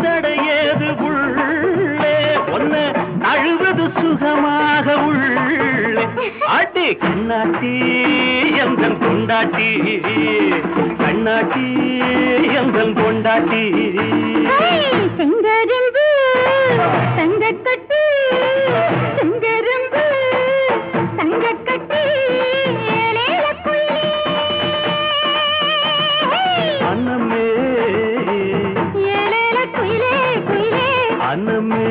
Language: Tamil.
நடையேது உள்ளே ஒன்ன அழுவது சுகமாக உள்ளே ஆட்டி கண்ணாட்டி எந்தன் கொண்டாட்டி கண்ணாட்டி எந்தன் கொண்டாட்டி செங்கரும்பு தங்கக்கட்டு செங்கரும்பு தங்கக்கட்டு அன்னமே ஏலேல குயிலே குயிலே அன்னமே